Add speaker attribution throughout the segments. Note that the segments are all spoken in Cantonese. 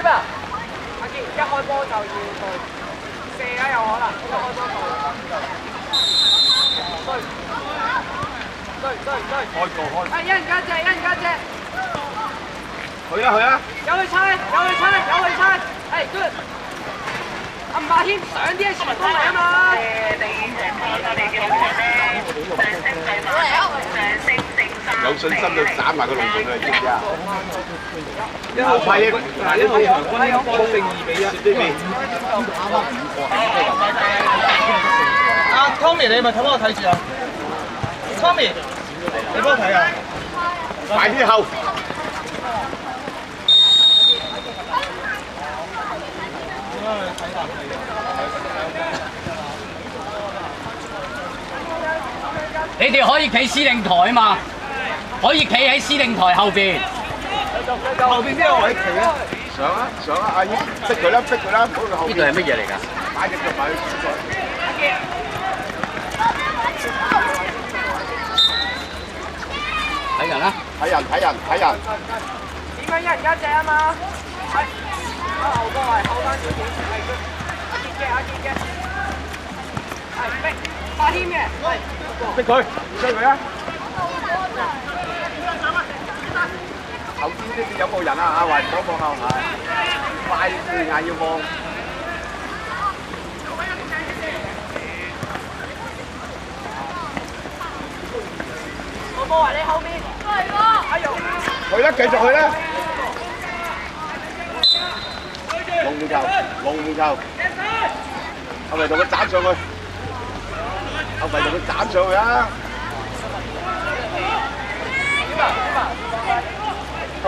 Speaker 1: 啊！阿傑一開波就要對射啊，有可能一開波對。
Speaker 2: 開過開。
Speaker 1: 係一人加隻，一人加隻。
Speaker 2: 去啦去啦！
Speaker 1: 有去猜，係 good。阿馬謙上啲喺前鋒嚟啊嘛！
Speaker 2: 有信心就斬埋個龍門佢，知唔知啊？
Speaker 3: 一號派一，嗱一號場均波勝2-1。阿 Tommy 你咪幫我睇住啊 ！Tommy， 你幫我睇啊！
Speaker 2: 快啲後！
Speaker 4: 你哋可以企司令台啊嘛，可以企喺司令台後邊。
Speaker 3: 後邊邊個位企啊？
Speaker 2: 上啊！阿姨，逼佢啦，呢度係
Speaker 4: 乜嘢嚟㗎？
Speaker 2: 擺隻腳埋去前台。
Speaker 4: 睇人啦！
Speaker 2: 睇人。
Speaker 1: 點樣一人加隻啊嘛？係後個位後翻少少，係阿傑嘅，係逼馬謙嘅，係
Speaker 2: 逼佢，追佢啊！後邊呢邊有冇人啊？阿雲嗰個後係快啲眼要望。
Speaker 1: 個波喺你後面，阿勇，
Speaker 2: 去啦，繼續去啦！龍門球，後嚟同佢斬上去，啊！後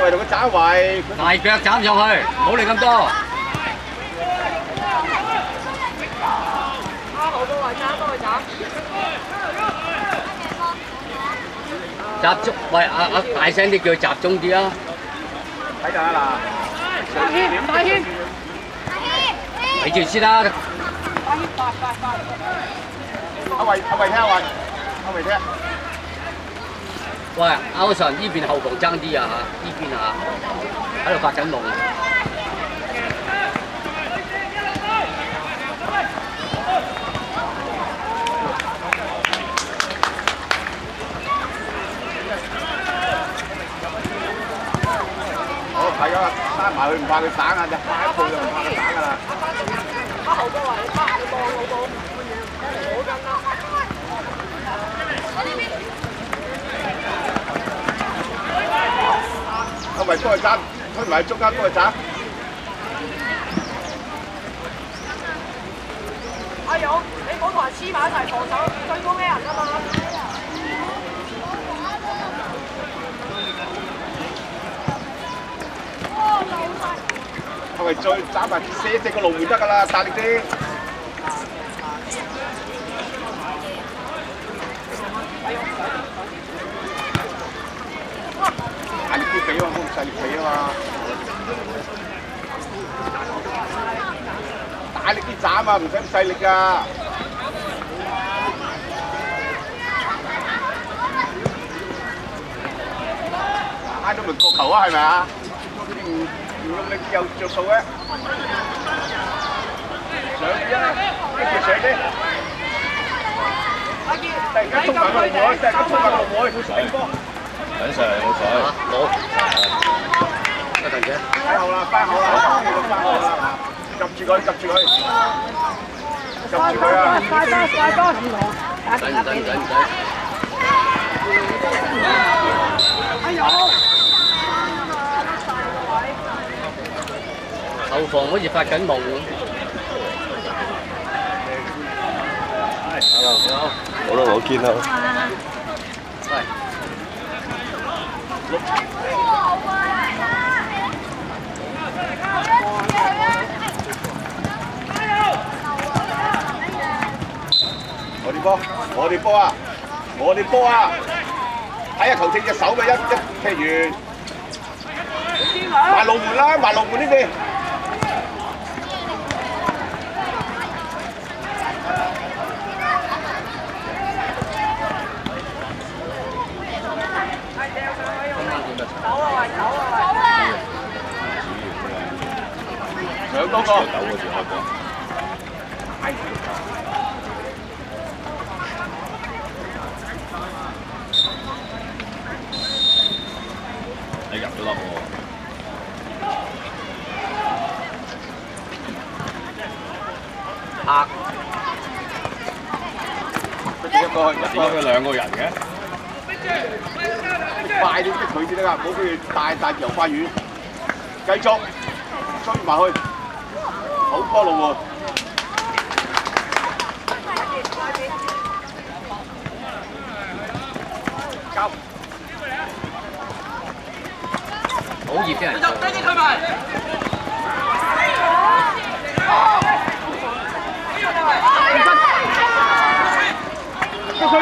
Speaker 2: 嚟同佢斬圍，
Speaker 4: 大腳斬上去，唔好理咁多。
Speaker 1: 後個位斬，幫佢斬。
Speaker 4: 集中，喂大聲啲叫佢集中啲啊！
Speaker 2: 睇下嗱，
Speaker 1: 馬謙，
Speaker 4: 睇住先啦。
Speaker 1: 快！
Speaker 2: 阿維聽。
Speaker 4: 喂，歐神呢邊後防爭啲啊嚇，呢邊啊喺度發緊夢。
Speaker 2: 係啊，閂埋佢唔怕佢散啊，就快一步就唔怕佢散㗎啦。
Speaker 1: 後個位，你望好冇？好緊啦！
Speaker 2: 阿維幫佢斬，推埋中間幫佢斬。
Speaker 1: 阿勇，你唔好同人黐埋一齊防守，對攻咩人啊嘛？
Speaker 2: 係咪再斬埋射隻個龍門得㗎啦？大力啲！大力啲俾啊，冇咁細力俾啊嘛！大力啲斬啊，唔使咁細力㗎！挨到咪過球啊？係咪啊？唔用力有着數嘅，上啲啊，跟住上啲。突然間衝埋個龍門，頂波。
Speaker 3: 等上好彩，
Speaker 4: 好，一陣啫。
Speaker 2: 快後啦，夾住佢啊！
Speaker 1: 快多，
Speaker 4: 唔使。
Speaker 1: 哎呦！
Speaker 4: 後防好似發緊夢咁。
Speaker 3: 好啦，我見啦。
Speaker 4: 喂。
Speaker 2: 我哋波啊！睇下球證隻手咪一踢完，埋龍門啦，埋龍門呢邊。兩多個。9個字開波。你入咗粒喎。
Speaker 4: 拍。
Speaker 2: 一個有兩個人嘅。快啲逼佢先得㗎，唔好俾佢大遊花園。繼續追埋去，好波龍門。交。
Speaker 4: 好熱俾人做。
Speaker 3: 飛機推埋。
Speaker 2: 逼佢！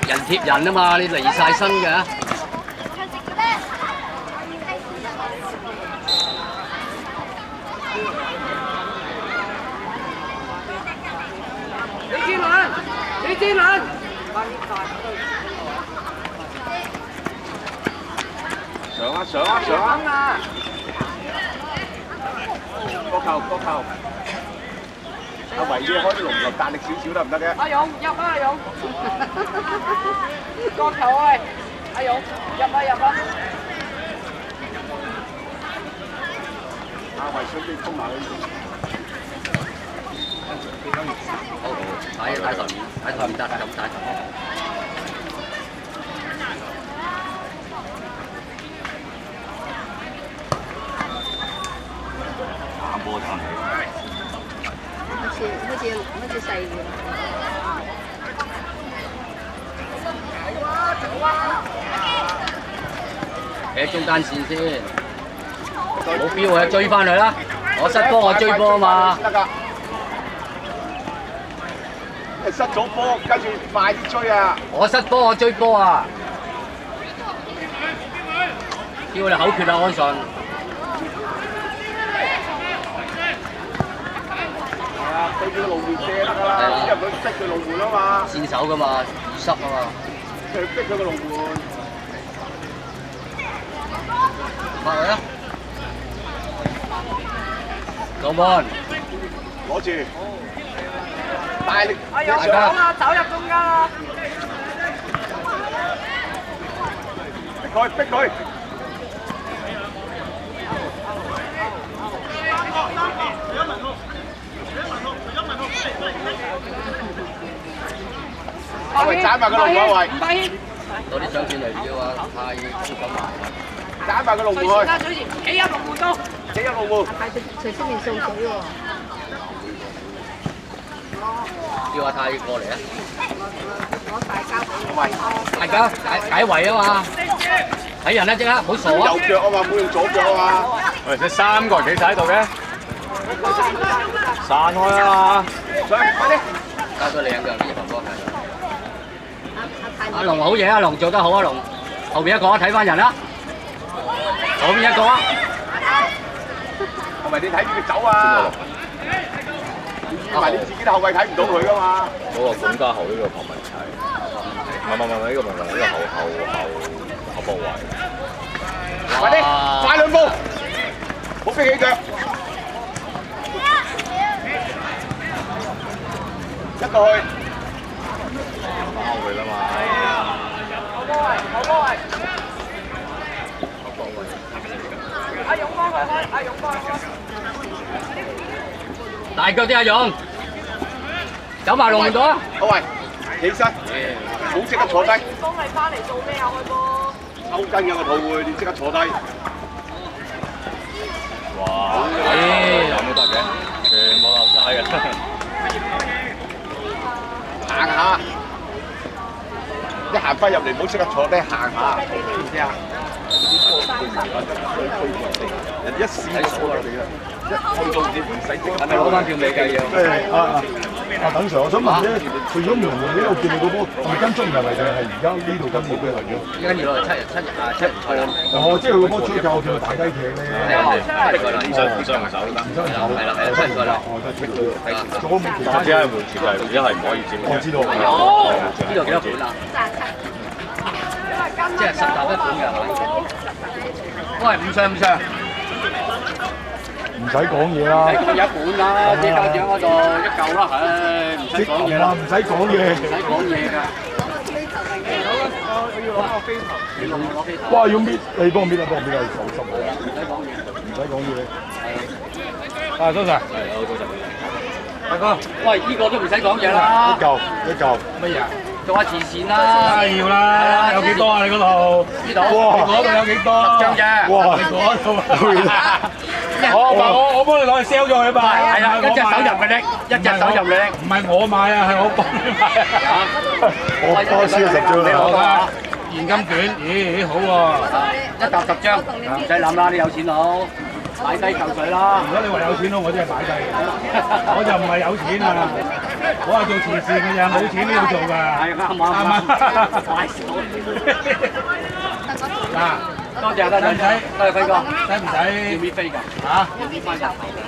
Speaker 4: 人貼人啊嘛，你離晒身嘅。
Speaker 1: 李志倫，
Speaker 2: 上啊！個球！阿維嘅開啲龍頭大力少少得唔得嘅？
Speaker 1: 阿勇入啊！阿勇，個球啊！阿勇入啊！
Speaker 2: 阿維想啲衝埋去。
Speaker 4: 好，睇台面得，咁睇台。
Speaker 2: 打波攤嚟。
Speaker 5: 好似細嘅。
Speaker 4: 喺中間線先，冇標啊，追翻佢啦！我失波，我追波啊嘛。
Speaker 2: 失咗波，跟住快啲追啊！
Speaker 4: 我失波，我追波啊！叫我哋口訣啊，安順。
Speaker 2: 對住個龍門射得㗎啦，因為佢逼佢龍門啊嘛。
Speaker 4: 線手㗎嘛，預濕啊嘛。
Speaker 2: 佢逼佢個龍門。
Speaker 4: 拍佢啊！龍門。
Speaker 2: 攞住。大力。
Speaker 1: 阿勇上啊，走入中間啦！
Speaker 2: 逼佢！阿維斬埋個龍門，阿維。
Speaker 4: 攞啲雙轉嚟料啊，太咁麻煩。
Speaker 2: 斬埋個龍門去。
Speaker 1: 企入龍門度。
Speaker 2: 企入龍門。
Speaker 5: 隨出面掃水喎。
Speaker 4: 叫阿泰過嚟啊！
Speaker 5: 攞大膠俾
Speaker 4: 大家解圍啊嘛！睇人啦，即刻唔好傻啊！
Speaker 2: 右腳啊嘛，唔好用左腳啊嘛。
Speaker 6: 喂，你3個人企晒喺度嘅，散開啊嘛！
Speaker 2: 上，快啲！
Speaker 4: 加多2個呢頭波係。阿龍好嘢，阿龍做得好啊，龍。後邊一個啊，睇翻人啦。左邊一個啊。
Speaker 2: 同埋你睇住佢走啊！同埋你自己啲後衞睇唔到佢噶嘛。
Speaker 6: 嗰個龔家豪呢個旁文齊，唔係呢個唔係呢個後部位。
Speaker 2: 快啲，快兩步，冇飛起腳。一個去。
Speaker 6: 包佢啦嘛。
Speaker 1: 好波位。阿勇幫佢開，阿勇幫佢開。
Speaker 4: 大腳啲阿勇，走埋龍門度啊！
Speaker 2: 好喂，起身，唔好即刻坐低。
Speaker 1: 幫你翻嚟做咩啊？開波。
Speaker 2: 抽筋嘅個肚會，你即刻坐低。
Speaker 6: 哇！咁都得嘅，全部漏晒嘅。
Speaker 2: 行下，一行翻入嚟唔好即刻坐低，行下，知唔知啊？人一試就坐入嚟啦，一去到唔使即刻。
Speaker 4: 係咪攞翻票未計要？
Speaker 7: 等 Sir， 我想問咧，除咗門門呢度見你個波，係咪跟足入嚟定係而家呢度跟住俾嚟嘅？
Speaker 4: 依家要落7人賽啦。
Speaker 7: 哦，即係佢個波出界，我叫佢大雞艇咧。
Speaker 4: 係啊，7人賽啦，
Speaker 6: 互相手得。
Speaker 4: 係啦，7人賽啦。
Speaker 7: 哦，得咗冇其他。
Speaker 6: 只係換設計，一係唔可以佔。
Speaker 7: 我知道。
Speaker 4: 呢度幾多本啊？即係10打1本嘅係咪？喂，唔上唔上，
Speaker 7: 唔使講嘢啦，
Speaker 4: 講一本啦，啲家長嗰度一嚿啦，唉，唔使講嘢啦，
Speaker 7: 唔使講嘢，
Speaker 4: 唔使講嘢㗎。你攞飛頭。
Speaker 7: 哇！要搣，你幫我搣啊，幫我搣啊，手濕啊，
Speaker 4: 唔使講嘢。
Speaker 7: 唔使講嘢。啊，早晨。
Speaker 6: 係好早晨。
Speaker 4: 大哥，喂，呢個都唔使講嘢啦。
Speaker 7: 一嚿。
Speaker 3: 乜嘢啊？
Speaker 4: 做下慈善啦。
Speaker 3: 梗係要啦，有幾多啊？你嗰度？
Speaker 4: 呢度。
Speaker 7: 哇！
Speaker 3: 你嗰度有幾多？10
Speaker 4: 張啫。
Speaker 7: 哇！
Speaker 3: 你嗰度。我幫你攞去 sell 咗佢嘛。
Speaker 4: 係啊，一隻手入嘅拎，一隻手入嘅拎。
Speaker 3: 唔係我買啊，係我幫你買啊。
Speaker 7: 我多燒10張
Speaker 4: 你攞
Speaker 7: 啦。
Speaker 3: 現金卷，咦好喎！
Speaker 4: 一沓10張，唔使諗啦，你有錢佬，擺低嚿水啦。
Speaker 3: 如果你話有錢佬，我真係擺低，我就唔係有錢啊！我係做慈善嘅咋，冇錢都要做㗎。
Speaker 4: 係啱啊！
Speaker 3: 啱啊！
Speaker 4: 快手。
Speaker 3: 嗱，
Speaker 4: 多謝多謝，多謝輝哥。
Speaker 3: 使唔使？
Speaker 4: 要搣飛㗎？
Speaker 3: 嚇？
Speaker 4: 要搣翻入頭嘅。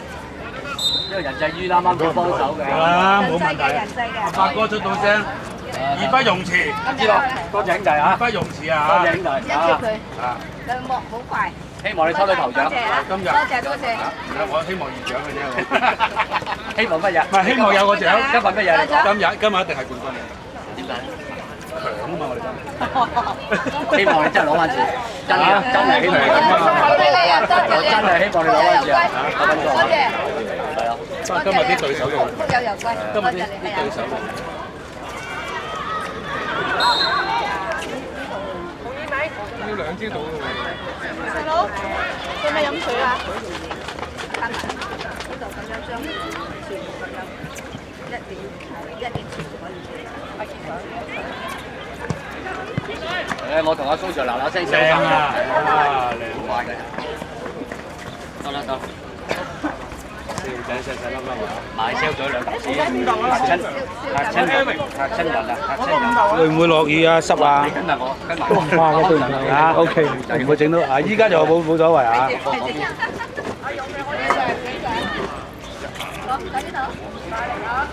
Speaker 4: 因為人際於啱啱要幫手嘅。
Speaker 3: 好啦，冇問題。發哥出到聲，義不容辭。
Speaker 4: 知道，多謝兄弟啊！
Speaker 3: 不容辭啊！
Speaker 4: 多謝兄弟啊！
Speaker 5: 佢莫好快。
Speaker 4: 希望你抽到頭獎。
Speaker 3: 今日
Speaker 5: 多謝。
Speaker 3: 我希望二獎嘅啫。
Speaker 4: 希望乜嘢？
Speaker 3: 唔係希望有個獎。
Speaker 4: 今日乜嘢嚟？
Speaker 3: 今日一定係冠軍嚟。
Speaker 4: 點解？
Speaker 3: 強啊嘛，我哋真係。
Speaker 4: 希望你真係攞翻錢，真嘅，真係希望你攞翻錢。我真係希望你攞翻錢啊！
Speaker 5: 多謝。
Speaker 4: 係啊。
Speaker 3: 今日啲對手又
Speaker 5: 福有攸歸。
Speaker 3: 今日啲對手。要2支到咯喎。
Speaker 5: 細佬，使咪飲水啊？加埋呢度咁樣將全部咁樣一點全部可以出嚟。
Speaker 4: 我同阿蘇 Sir 嗱聲
Speaker 3: 靚啊！
Speaker 4: 好快嘅。得啦得。
Speaker 3: 仔細細粒粒啊！
Speaker 4: 買 sell 咗2嚿紙，嚇親人啊！嚇親人。
Speaker 3: 會唔會落雨啊？濕啊？
Speaker 4: 跟埋我，跟埋
Speaker 3: 都唔怕嘅，都唔怕啊。OK，唔會整到啊！依家就冇所謂啊。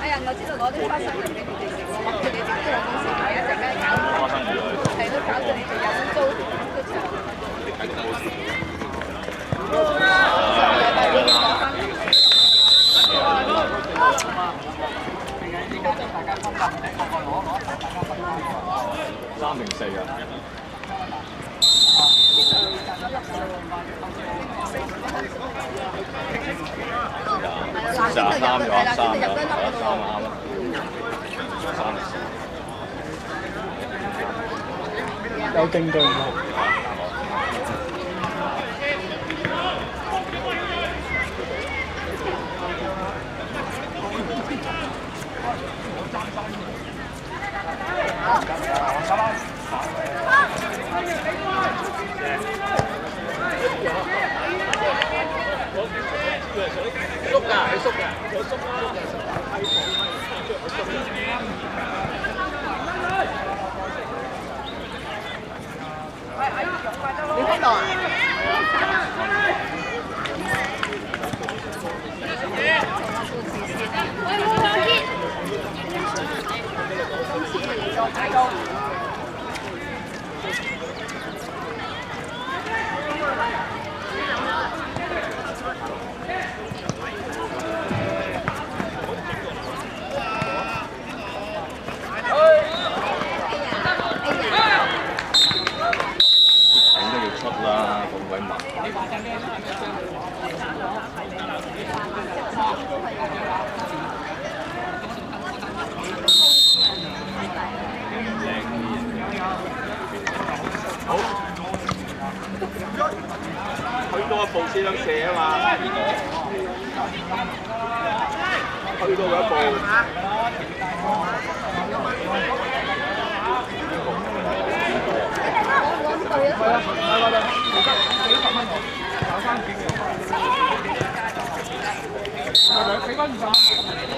Speaker 5: 哎呀，我知道攞啲花生油俾你哋食，我叫你哋都有公司買一陣間搞，係都搞到你哋有租都長。禮拜幾攞翻？3
Speaker 6: 定4啊？3咗3啱啦。
Speaker 3: 有證據喎。
Speaker 5: 你喺度啊？
Speaker 6: 應該要出啦，咁鬼慢。好，去多一步先得射啊嘛！去多一步。
Speaker 3: 俾翻20蚊。